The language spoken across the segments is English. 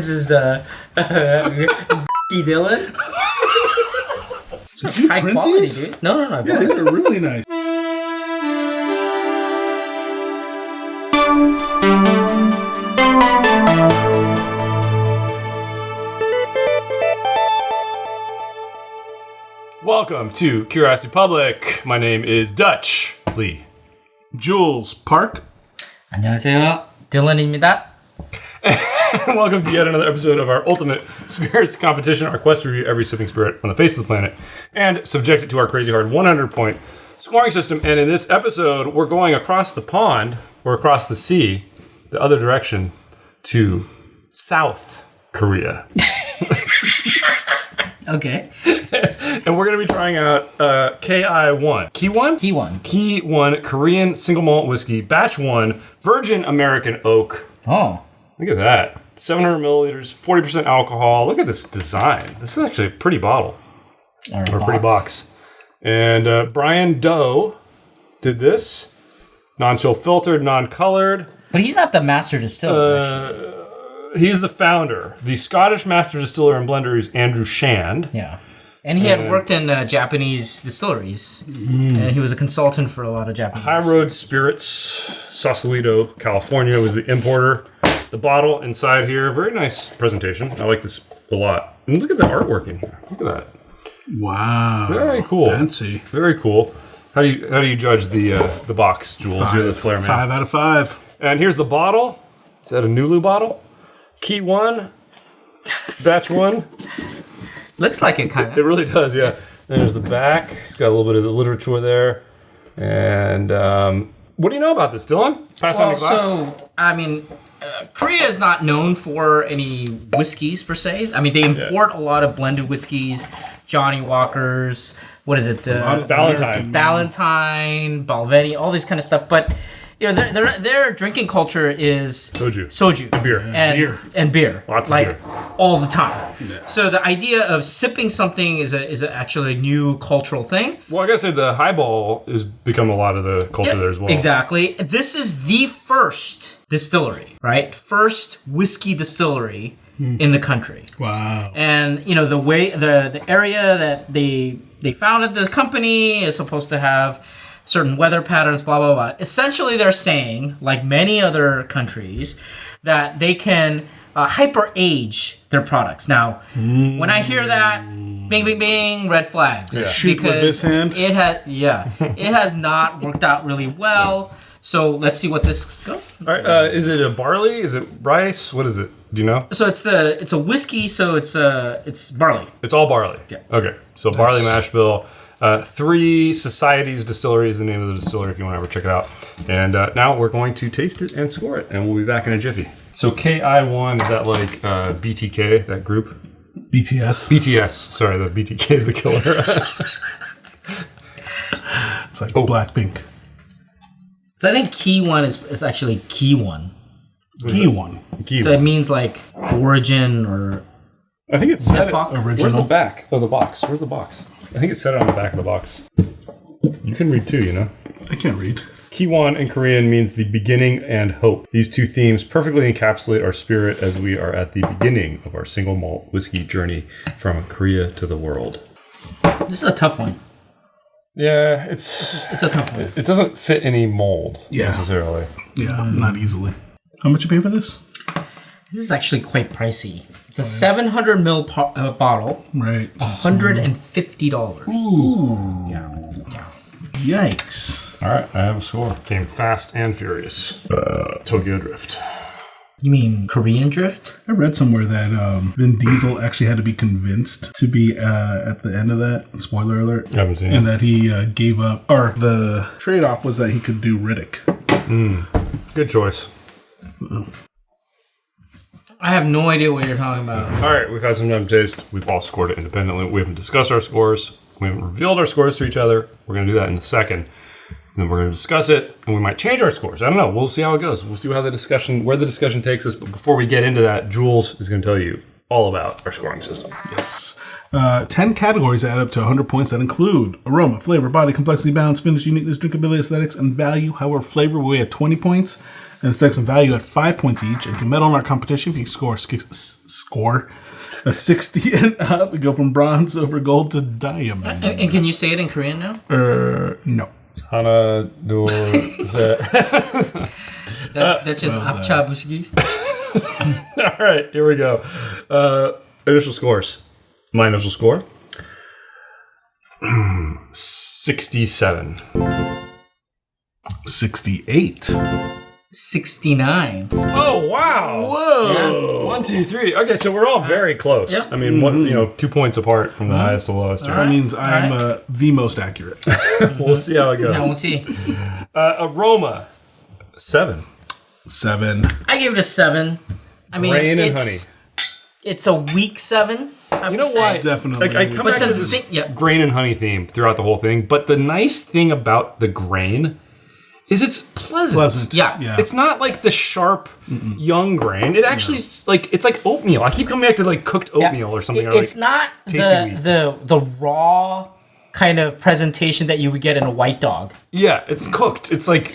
This is Dylan. Did you High print quality, these? dude. No, I Yeah, these are really nice. Welcome to Curiosity Public. My name is Dutch Lee. Jules Park. 안녕하세요. 딜런입니다. And welcome to yet another episode of our Ultimate Spirits Competition, our quest to review every sipping spirit on the face of the planet and subject it to our crazy hard 100-point scoring system. And in this episode, we're going across the pond, or across the sea, the other direction, to South Korea. Okay. And we're going to be trying out KI1. Key1? Key1 Korean single malt whiskey, batch 1, virgin American oak. Oh. Look at that. 700 milliliters, 40% alcohol. Look at this design. This is actually a pretty bottle. Or a pretty box. And Brian Doe did this. Non-chill filtered, non-colored. But he's not the master distiller, actually. He's the founder. The Scottish master distiller and blender is Andrew Shand. Yeah. And he had worked in Japanese distilleries. And he was a consultant for a lot of Japanese. High Road Spirits, Sausalito, California was the importer. The bottle inside here, very nice presentation. I like this a lot. And look at the artwork in here. Look at that. Wow. Very cool. Fancy. Very cool. How do you judge the box, Jules? You're the flair man. 5 out of 5. And here's the bottle. Is that a Nulu bottle? Key 1, batch 1. Looks like it, kind It of. really does, yeah. There's the back. It's got a little bit of the literature there. And what do you know about this, Dylan? Pass on the glass. So, I mean, Korea is not known for any whiskeys, per se. I mean, they import a lot of blended whiskeys, Johnny Walkers, what is it? Valentine, Balvenie, all this kind of stuff. But you know, their drinking culture is soju, and beer, Lots of beer, all the time. Yeah. So the idea of sipping something is actually a new cultural thing. Well, I gotta say the highball has become a lot of the culture there as well. Exactly. This is the first distillery, right? First whiskey distillery in the country. Wow. And you know the way the area that they founded this company is supposed to have certain weather patterns, blah, blah, blah. Essentially, they're saying, like many other countries, that they can hyper-age their products. Now, when I hear that, bing, bing, bing, red flags. Yeah. Shoot with this hand. It has not worked out really well. So let's see what this goes. All right, is it a barley? Is it rice? What is it? Do you know? So it's a whiskey, so it's barley. It's all barley. Yeah. Okay, so barley mash bill. 3 Societies Distillery is the name of the distillery if you want to ever check it out. And now we're going to taste it and score it, and we'll be back in a jiffy. So KI1, is that like BTK, that group? BTS, sorry, the BTK is the killer. It's like Blackpink. So I think Key 1 is actually Key 1. Key 1. So it means like origin or... I think it's set Original. Where's the back of the box? Where's the box? I think it's set on the back of the box. You can read too, you know? I can't read. Kiwon in Korean means the beginning and hope. These two themes perfectly encapsulate our spirit as we are at the beginning of our single malt whiskey journey from Korea to the world. This is a tough one. Yeah, it's a tough one. It doesn't fit any mold necessarily. Yeah, not easily. How much you pay for this? This is actually quite pricey. It's a 700 ml bottle. Right. $150. Ooh. Yeah. Yikes. All right, I have a score. Came fast and furious. Tokyo Drift. You mean Korean Drift? I read somewhere that Vin Diesel actually had to be convinced to be at the end of that. Spoiler alert. I haven't seen it. And that he gave up, or the trade-off was that he could do Riddick. Good choice. I have no idea what you're talking about. All right, we've had some time to taste. We've all scored it independently. We haven't discussed our scores. We haven't revealed our scores to each other. We're going to do that in a second. And then we're going to discuss it, and we might change our scores. I don't know. We'll see how it goes. We'll see how where the discussion takes us. But before we get into that, Jules is going to tell you all about our scoring system. Yes. 10 categories add up to 100 points that include aroma, flavor, body, complexity, balance, finish, uniqueness, drinkability, aesthetics, and value. However, flavor will be at 20 points. and sex and value at 5 points each. And to medal in our competition, if you score a 60 and up, we go from bronze over gold to diamond. And can you say it in Korean now? No. Hana do That's just apcha bushgi. All right, here we go. Initial scores. My initial score. 67. 68. 69. Oh wow! Whoa! Yeah. 1, 2, 3. Okay, so we're all very close. Yep. I mean, 2 points apart from the highest to lowest. That means I'm the most accurate. We'll see how it goes. Now we'll see. Aroma. 7. 7. I gave it a 7. I mean, Grain and honey. It's a weak 7. You know why? Definitely. Like, I come back to this grain and honey theme throughout the whole thing, but the nice thing about the grain is it's pleasant. Yeah. It's not like the sharp young grain. It actually it's like oatmeal. I keep coming back to like cooked oatmeal or something. It's not the raw kind of presentation that you would get in a white dog. Yeah, it's cooked. It's like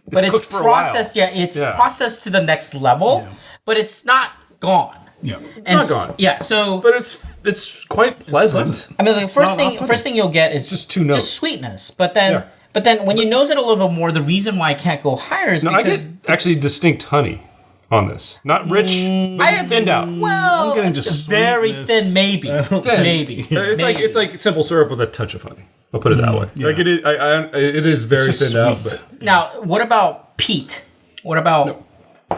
But it's cooked for processed. a while. It's processed to the next level, but it's not gone. Yeah. It's not gone. Yeah, so But it's quite pleasant. I mean, the first thing you'll get is just 2 notes. just sweetness. But then when you nose it a little bit more, the reason why I can't go higher is because I get actually distinct honey on this. Not rich, but thinned out. well, I'm getting it's just very sweetness. thin, maybe. Thin. Maybe. It's like simple syrup with a touch of honey. I'll put it that way. Yeah. Like it is very just thinned out, sweet. but Now, what about peat? What about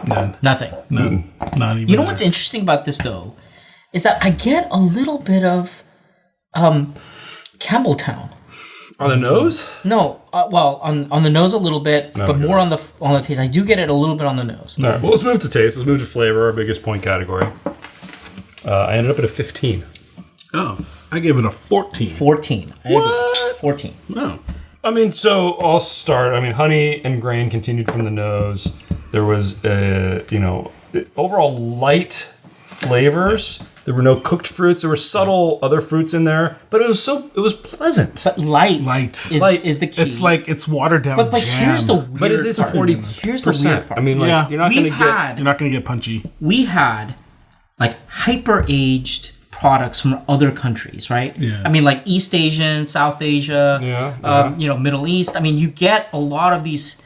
None. nothing? None. Not even. You know what's interesting about this though, is that I get a little bit of Campbelltown. on the nose. No, well, on the nose a little bit, but more on the taste. I do get it a little bit on the nose. All right, well, let's move to taste. Let's move to flavor, our biggest point category. I ended up at a 15. Oh, I gave it a 14. 14. What? 14. No. I mean, so I'll start. I mean, honey and grain continued from the nose. There was, overall light flavors. There were no cooked fruits. There were subtle other fruits in there, but it was pleasant. But light is the key. It's watered down. But jam. here's the weird But it is part. 40%. Here's the weird part. I mean, like, Yeah. you're not going to get... You're not going to get punchy. We had like hyper aged products from other countries, right? Yeah. I mean, like East Asian, South Asia, Middle East. I mean, you get a lot of these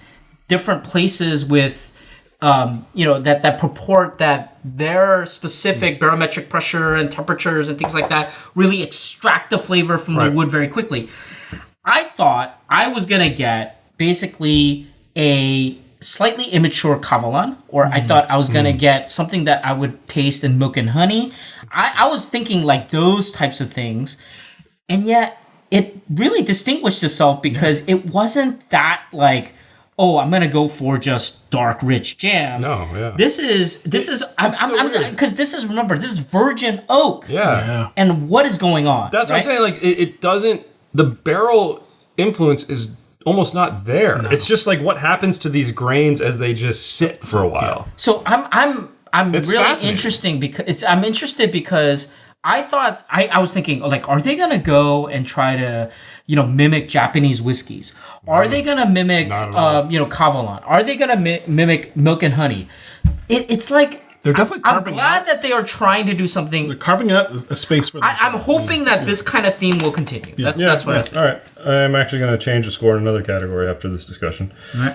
different places with, that purport that their specific barometric pressure and temperatures and things like that really extract the flavor from the wood very quickly. I thought I was gonna get basically a slightly immature Kavalan, or I thought I was gonna get something that I would taste in milk and honey. I was thinking like those types of things, and yet it really distinguished itself because it wasn't that like, oh, I'm gonna go for just dark, rich jam. No, yeah. This is because this is virgin oak. Yeah. And what is going on? That's what I'm saying. Like, it doesn't... The barrel influence is almost not there. No. It's just like what happens to these grains as they just sit for a while. So I'm really interested because I thought I was thinking like, are they gonna go and try to mimic Japanese whiskeys? Are they gonna mimic Kavalan? Are they gonna mimic milk and honey? It's like they're definitely. I'm glad that they are trying to do something. They're carving out a space for themselves. I'm hoping that this kind of theme will continue. That's what I say. All right, I'm actually going to change the score in another category after this discussion.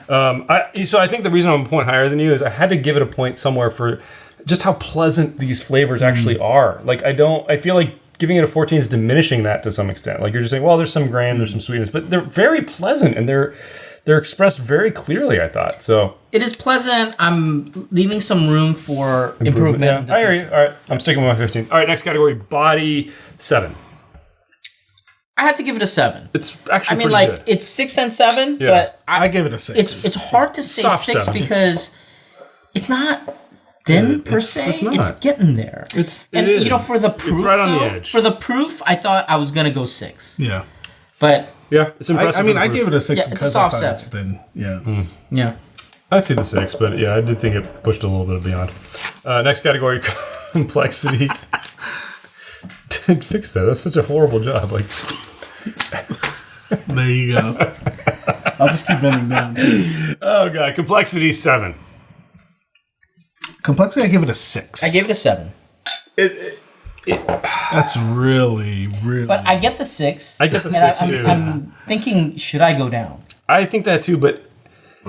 All right. So I think the reason I'm a point higher than you is I had to give it a point somewhere for just how pleasant these flavors actually are. Like I feel like giving it a 14 is diminishing that to some extent. Like you're just saying, well, there's some grain, there's some sweetness, but they're very pleasant and they're expressed very clearly, I thought. So it is pleasant. I'm leaving some room for improvement. Yeah, I hear you. All right, I'm sticking with my 15. All right, next category, body, 7. I had to give it a 7. It's actually pretty good. It's 6 and 7, but I gave it a 6. It's hard to say Soft 6 7. because it's not thin per se. It's getting there. For the proof, it's right on the edge. For the proof, I thought I was gonna go 6. Yeah. But yeah, it's impressive. I gave it a 6 it's a soft 7. It's thin. Yeah. Yeah. I see the 6, but yeah, I did think it pushed a little bit beyond. Next category, complexity. Fix that. That's such a horrible job. Like, there you go. I'll just keep bending down. Oh god, complexity 7. Complexity, I give it a 6. I gave it a 7. That's really. But I get the 6. I get the 6 too. I'm thinking, should I go down? I think that too, but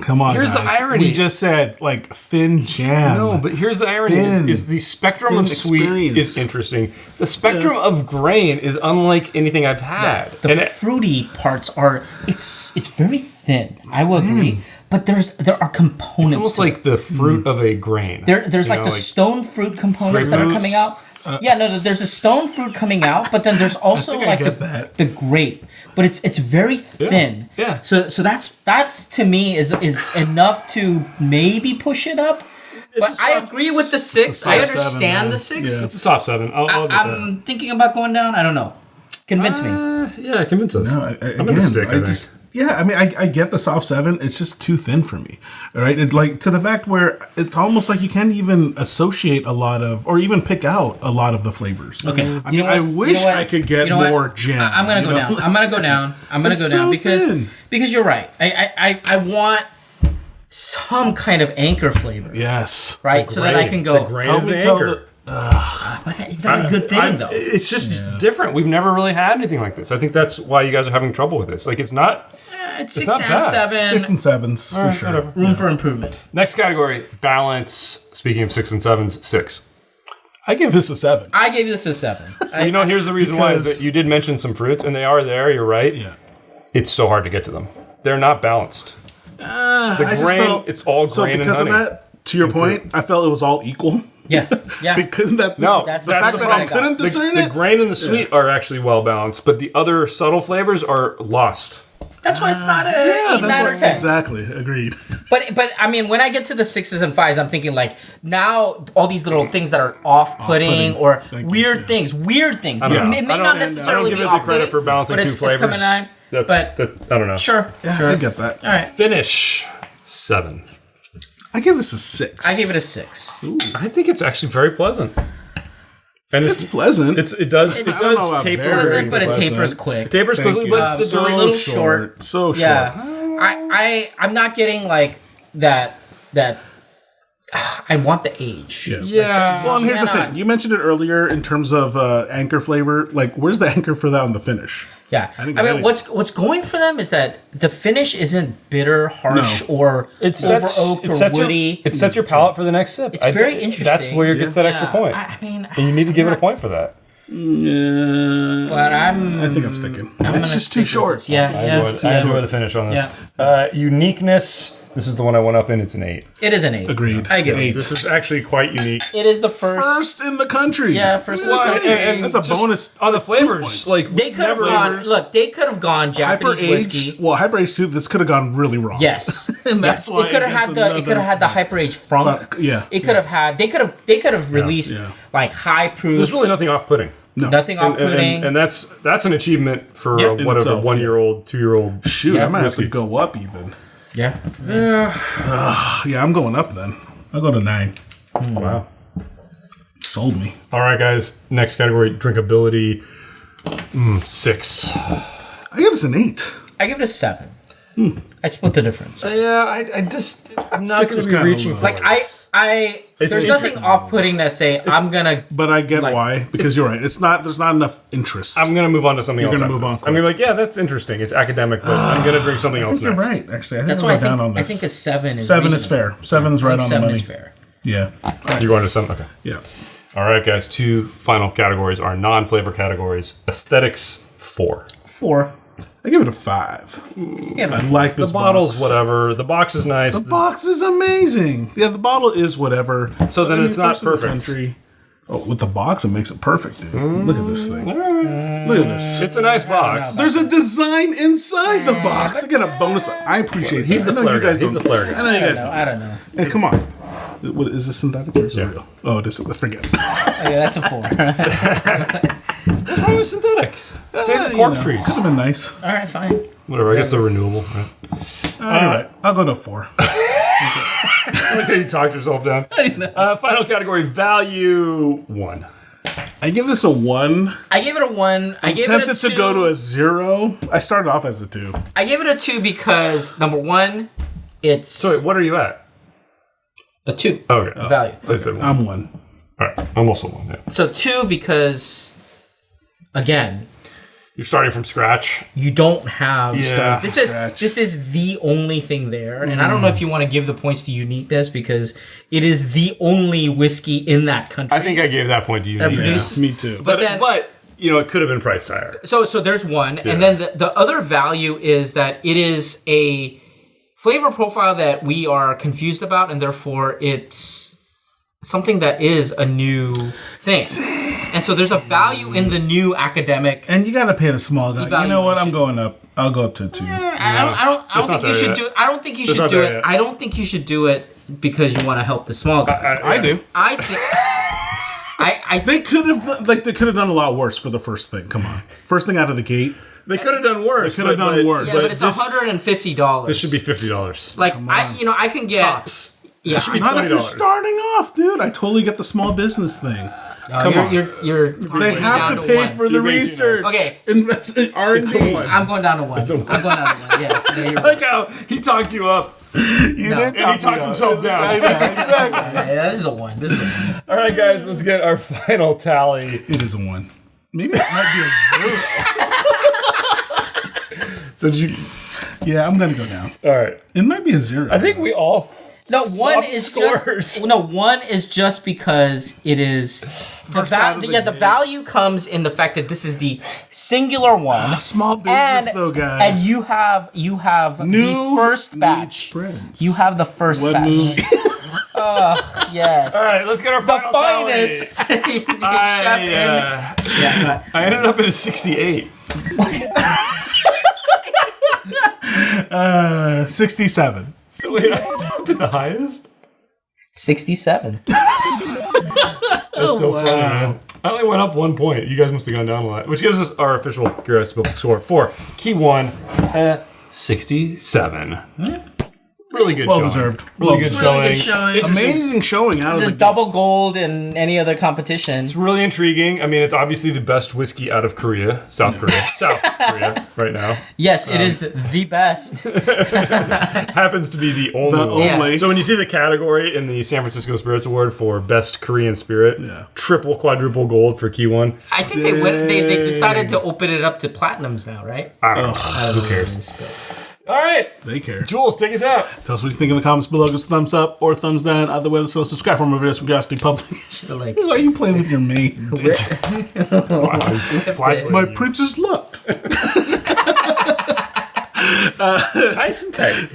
Come on, here's guys. the irony. We just said like thin jam. no, but here's the irony: is the spectrum of sweet is interesting. The spectrum of grain is unlike anything I've had. The fruity parts are it's very thin. I will agree, but there are components. It's almost to like it. the fruit of a grain. There's like the stone fruit components that are grapefruits. coming out. There's a stone fruit coming out, but then there's also like the grape, but it's very thin. Yeah. So that's to me is enough to maybe push it up. But I agree with the 6. I understand the 6. Yeah. It's a soft 7. I'll get I'm thinking about going down. I don't know. Convince me. Yeah, convince us. No, I'm gonna stick. I think. I mean, I get the soft 7. It's just too thin for me. All right, like to the fact where it's almost like you can't even associate a lot of, or even pick out a lot of the flavors. Okay, I mean, I wish I could get more jam. I'm gonna go down. I'm gonna go down. I'm gonna go down because you're right. I want some kind of anchor flavor. Yes. Right, so that I can go. The grain is the anchor. Is that a good thing though? It's just different. We've never really had anything like this. I think that's why you guys are having trouble with this. Like, it's not. It's It's 6 not and bad. 7. 6 and 7s for sure. Whatever. Room for improvement. Next category, balance. Speaking of 6 and 7s, 6. I give this a 7. I gave this a 7. Here's the reason why is that you did mention some fruits, and they are there. You're right. Yeah. It's so hard to get to them. They're not balanced. The grain, it's all So grain and because of honey. that, to your point, I felt it was all equal. Yeah. Because that No, That's the the fact problem that I I got. couldn't discern The it. grain and the sweet are actually well balanced, but the other subtle flavors are lost. That's why it's not a Yeah, 8, 9, that's or what, 10. exactly. Agreed. But I mean, when I get to the 6s and 5s, I'm thinking like now all these little things that are off-putting or Thank you, weird yeah. things. Weird things. It may I not don't- I necessarily don't give be it the off-putting, credit for balancing but two it's flavors. coming on. That's, But I don't know. sure. I get that. All right. Finish 7. I give this a 6. I gave it a 6. I think it's actually very pleasant. And It's pleasant. it does I don't know about taper. very Pleasant, but it pleasant. tapers quick. Tapers Thank quickly, you. but So the a little short. So short. Yeah. I'm not getting like that I want the age. Yeah. Well, and here's the cannot- thing. You mentioned it earlier in terms of anchor flavor. Like, where's the anchor for that on the finish? Yeah. I didn't I get mean, any. what's going for them is that the finish isn't bitter, harsh, No. or It sets, over-oaked it or sets woody. it sets your palate for the next sip. It's very interesting. That's where it gets that extra point. I mean, And you need to give it a point for that. but I think I'm sticking. It's just too short. Yeah, I enjoy the finish on this. Uniqueness. This is the one I went up in. It's an 8. It is an 8. Agreed. I give it. 8. This is actually quite unique. It is the first. First in the country. Yeah, first in the That's country. amazing. That's a just bonus. on the That's 2 flavors. points. Like They could have never- gone. Look, they could have gone Japanese hyper whiskey. aged. Well, hyper aged too. This could have gone really wrong. Yes, and that's why it could have gets had the. It another- could have had the hyper aged frunk. Yeah. It could have had. They could have released yeah. like high proof. There's really nothing off-putting. nothing off putting. And that's an achievement for Yeah. whatever itself, 1-year-old, 2-year-old. Shoot, Yeah. I might have to Whiskey. go up even. yeah. Yeah, I'm going up then. I'll go to 9. Wow. Sold me. All right, guys. Next category: drinkability. 6. I give this an 8. I give it a 7. I split the difference. Yeah, I'm not 6 going is to be kinda reaching low. for Like there's nothing off-putting that say I'm gonna. But I get Like- why. Because you're right. There's not enough interest. I'm going to move on to something else. gonna after move on this. I'm going to be like, yeah, that's interesting. It's academic, but I'm going to drink something I else think you're next. right, actually. I think That's I'll why I go down think on this. I think a 7 is 7 is reasonable. fair. 7's right on the 7 money. is fair. Yeah. You're going to 7? Okay. Yeah. All right, guys. 2 final categories are non-flavor categories. Aesthetics, 4. 4. I give it a 5. I like this The bottle's box. whatever. The box is nice. The box is amazing. Yeah, the bottle is whatever. So then But it's not first in the perfect. country- Oh, with the box, it makes it perfect, dude. Look at this thing. Look at this. It's a nice box. There's a design inside the box. I get a bonus. I appreciate He's that. the I know flare you guys guy. He's don't. the flare guy. I know you guys don't. I don't know. Hey, come on. What, is this synthetic or is it Yeah. real? Oh, it is. Forget. Okay, that's a 4. What's wrong with synthetic? Save the cork trees. Could have been nice. All right, fine. Whatever. I guess they're renewable. Right? All right. I'll go to 4. Okay, you talked yourself down. Final category: value 1. I give this a 1. I gave it a 1. I gave it a 2. Tempted to go to a 0. I started off as a 2. I gave it a 2 because number 1, it's. So wait, what are you at? A 2. Okay. Value. I said 1. I'm 1. All right. I'm also 1. Yeah. So 2 because, again, You're starting from scratch. you don't have. Yeah. This Scratch. is the only thing there, and I don't know if you want to give the points to uniqueness because it is the only whiskey in that country. I think I gave that point to you. That Yeah. produces- Me too. But then, it could have been priced higher. so there's one, and then the other value is that it is a flavor profile that we are confused about, and therefore it's something that is a new thing. And so there's a value in the new academic. And you gotta pay the small guy. You know what? I'm Evaluation. going up. I'll go up to 2. I don't think you should do it. I don't think you should do it. I don't think you should do it because you want to help the small guy. I do. I think. I They think could have done a lot worse for the first thing. Come on, first thing out of the gate. They could have done worse. They could have done worse. yeah, but it's $150. This should be $50. like I can get Tops. Yeah, should be Not if you're $20. starting off, dude. I totally get the small business thing. Come on. You're They have down to pay one. for the You're being too research. nice. Okay. Invest in R&D. I'm going down to 1. I'm going down to 1. Yeah. There you I go. like how he talked you up. You No. did And he talk talks me himself up. down. I know, exactly. Yeah, this is a 1. This is a 1. All right, guys, let's get our final tally. It is a 1. Maybe it might be a 0. So did you? Yeah, I'm gonna go down. All right. It might be a 0. I think we all. No, 1 swapped is scores. just 1 is just because it is out of the the gate. value comes in the fact that this is the singular one. small business And, though, guys. and you have New the first batch. friends. You have the first What batch. movie? Yes. All right, let's get our The final tally. finest chef in. I ended up at a 68. 67. So wait, I ended up at the highest? 67. That's so funny, man. I only went up 1 point. You guys must have gone down a lot. Which gives us our official Curiosity Public score for Key 1 at 67. Really good Well showing. deserved. Really good showing. Really good showing. Interesting. Amazing showing out This of is the double gold in any other competition. It's really intriguing. I mean, it's obviously the best whiskey out of Korea, South Korea, right now. Yes, it is the best. Happens to be the only one. only. So when you see the category in the San Francisco Spirits Award for Best Korean Spirit, triple, quadruple gold for Key 1. I think they decided to open it up to platinums now, right? I don't know. Who cares? All right. They care. Jules, take us out. Tell us what you think in the comments below. Give us a thumbs up or thumbs down. Either way, let's know. Subscribe for more videos from Curiosity Public. Like, Why are you playing with your mate? Flashlight. My princess luck. Tyson type.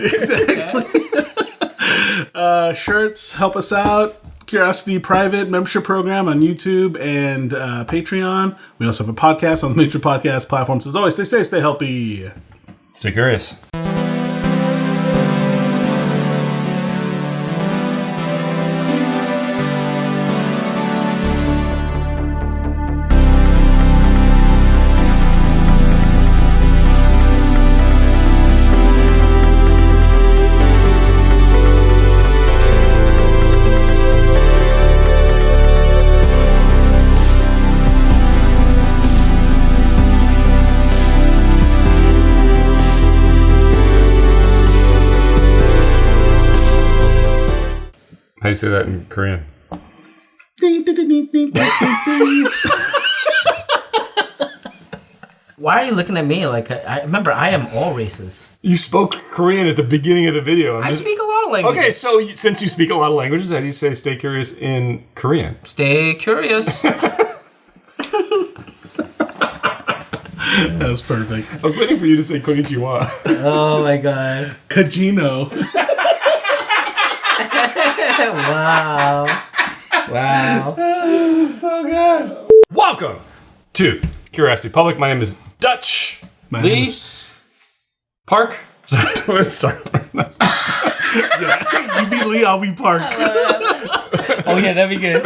Shirts, help us out. Curiosity private membership program on YouTube and Patreon. We also have a podcast on the major podcast platforms. As always, stay safe, stay healthy. Stay curious. How do you say that in Korean? why are you looking at me like I remember I am all races. You spoke Korean at the beginning of the video. I speak a lot of languages. Okay, so since you speak a lot of languages, how do you say stay curious in Korean? Stay curious. That was perfect. I was waiting for you to say konnichiwa. Oh my god. Kajino. Wow. Wow. So good. Welcome to Curiosity Public. My name is Dutch My Lee name is... Park. Let's start. You be Lee, I'll be Park. Oh yeah, that'd be good.